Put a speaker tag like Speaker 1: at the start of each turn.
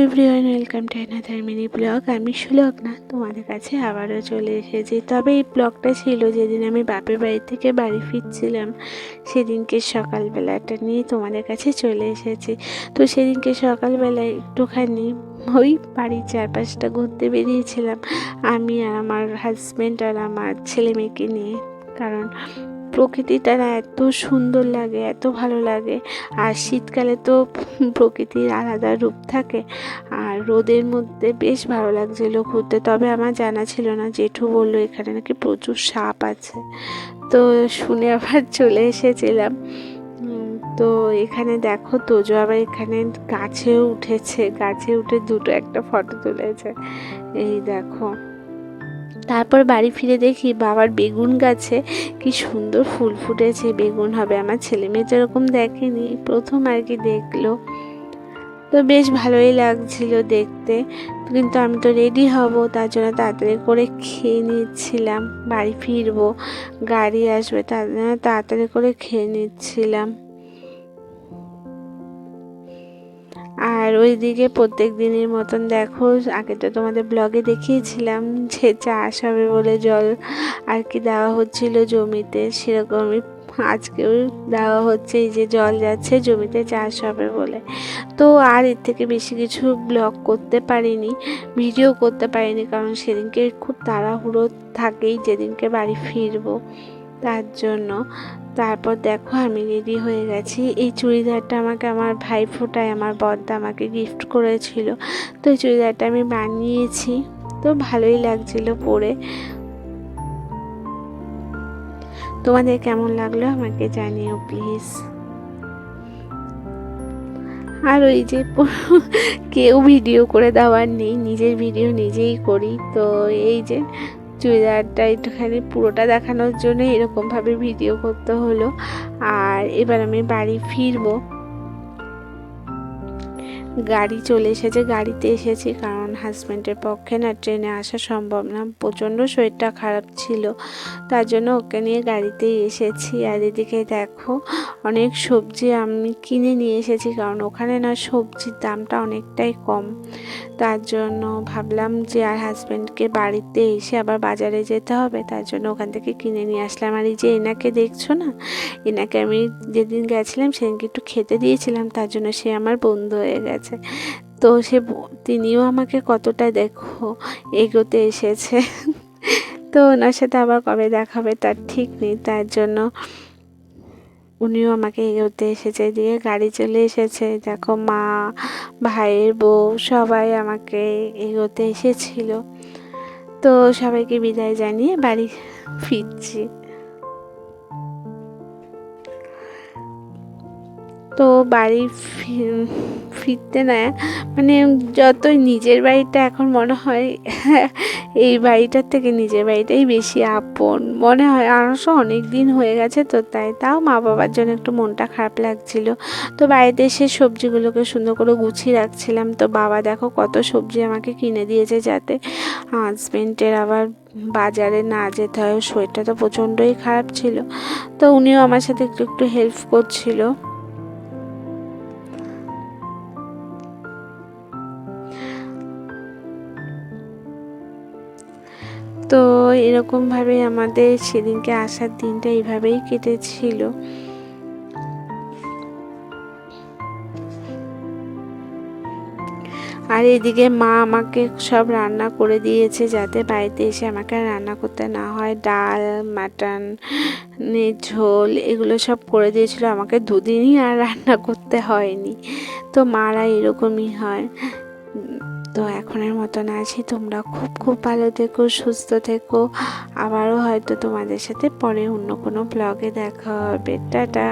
Speaker 1: Everyone, welcome to another mini blog. আমি সুলগ্না তোমাদের কাছে আবারও চলে এসেছি। তবে এই ব্লগটা ছিল যেদিন আমি বাপের বাড়ি থেকে বাড়ি ফিরছিলাম, সেদিনকে সকালবেলাটা নিয়ে তোমাদের কাছে চলে এসেছি। তো সেদিনকে সকালবেলায় একটুখানি ওই বাড়ির চারপাশটা ঘুরতে বেরিয়েছিলাম, আমি আর আমার হাজব্যান্ড আর আমার ছেলে মেয়েকে নিয়ে। কারণ প্রকৃতিটা না এত সুন্দর লাগে, এত ভালো লাগে। আর শীতকালে তো প্রকৃতির আলাদা রূপ থাকে, আর রোদের মধ্যে বেশ ভালো লাগছিল ঘুরতে। তবে আমার জানা ছিল না, জেঠু বললো এখানে নাকি প্রচুর সাপ আছে। তো শুনে আবার চলে এসেছিলাম। তো এখানে দেখো, তোজো আবার এখানে গাছেও উঠেছে, গাছে উঠে দুটো একটা ফটো তুলেছে, এই দেখো। তারপর বাড়ি ফিরে দেখি বাবার বেগুন গাছে কি সুন্দর ফুল ফুটেছে, বেগুন হবে। আমার ছেলে মেয়ে তো এরকম দেখেনি, প্রথম আর কি দেখলো। তো বেশ ভালোই লাগছিল দেখতে। কিন্তু আমি তো রেডি হব, তার জন্য তাড়াতাড়ি করে খেয়ে নিচ্ছিলাম, বাড়ি ফিরবো, গাড়ি আসবে, তার জন্য তাড়াতাড়ি করে খেয়ে নিচ্ছিলাম। আর ওইদিকে প্রত্যেক দিনের মতন দেখো, আগে তো তোমাদের ব্লগে দেখিয়েছিলাম যে চাষ হবে বলে জল আর কি দেওয়া হচ্ছিল জমিতে, সেরকমই আজকেও দেওয়া হচ্ছে। এই যে জল যাচ্ছে জমিতে, চাষ হবে বলে। তো আর এর থেকে বেশি কিছু ব্লগ করতে পারিনি, ভিডিও করতে পারিনি, কারণ সেদিনকে খুব তাড়াহুড়ো থাকেই যেদিনকে বাড়ি ফিরবো, তার জন্য। তারপর দেখো আমি রেডি হয়ে গেছি। এই চুড়িদারটা আমাকে আমার ভাইফোঁটায় আমার বড়দা আমাকে গিফট করেছিল। তো এই চুড়িদারটা আমি বানিয়েছি, তো ভালোই লাগছিল পরে। তোমাদের কেমন লাগলো আমাকে জানিও প্লিজ। আর ওই যে কেউ ভিডিও করে দেওয়ার নেই, নিজের ভিডিও নিজেই করি। তো এই যে চুড়িদারটা একটুখানি পুরোটা দেখানোর জন্য এরকমভাবে ভিডিও করতে হলো। আর এবার আমি বাড়ি ফিরবো, গাড়ি চলে এসেছে, গাড়িতে এসেছি, কারণ হাজব্যান্ডের পক্ষে না ট্রেনে আসা সম্ভব না, প্রচণ্ড শরীরটা খারাপ ছিল, তার জন্য ওকে নিয়ে গাড়িতেই এসেছি। আর এদিকে দেখো অনেক সবজি আমি কিনে নিয়ে এসেছি, কারণ ওখানে না সবজির দামটা অনেকটাই কম। তার জন্য ভাবলাম যে আর হাজব্যান্ডকে বাড়িতে এসে আবার বাজারে যেতে হবে, তার জন্য ওখান থেকে কিনে নিয়ে আসলাম। আর এই যে এনাকে দেখছো না, এনাকে আমি যেদিন গেছিলাম সেদিনকে একটু খেতে দিয়েছিলাম, তার জন্য সে আমার বন্ধু হয়ে গেছে। তো তিনিও আমাকে কতটা দেখো এগোতে এসেছে। তো ওনার সাথে আবার কবে দেখাবে তার ঠিক নেই, তার জন্য উনিও আমাকে এগোতে এসেছে। দিয়ে গাড়ি চলে এসেছে, দেখো মা, ভাইয়ের বউ সবাই আমাকে এগোতে এসেছিল। তো সবাইকে বিদায় জানিয়ে বাড়ি ফিরছি। তো বাড়ি ফিরতে না মানে যতই নিজের বাড়িটা এখন মনে হয় এই বাড়িটার থেকে নিজের বাড়িটাই বেশি আপন মনে হয়। অবশ্য অনেক দিন হয়ে গেছে তো, তাও মা বাবার জন্য একটু মনটা খারাপ লাগছিল। তো বাড়িতে এসে সবজিগুলোকে সুন্দর করে গুছিয়ে রাখছিলাম। তো বাবা দেখো কত সবজি আমাকে কিনে দিয়েছে, যাতে হাজবেন্ডের আবার বাজারে না যেতে হয়। শরীরটা তো প্রচণ্ডই খারাপ ছিল, তো উনিও আমার সাথে একটু একটু হেল্প করছিল। তো এরকমভাবে আমাদের সেদিনকে আসার দিনটা এইভাবেই কেটেছিল। আর এদিকে মা আমাকে সব রান্না করে দিয়েছে, যাতে বাড়িতে এসে আমাকে রান্না করতে না হয়। ডাল, মাটন, ঝোল এগুলো সব করে দিয়েছিল, আমাকে দুদিনই আর রান্না করতে হয়নি। তো মারা এরকমই হয়। তো এখনের মতন আছি, তোমরা খুব খুব ভালো থেকো, সুস্থ থেকো। আবারও হয়তো তোমাদের সাথে পরে অন্য কোনো ব্লগে দেখা হবে। টাটা।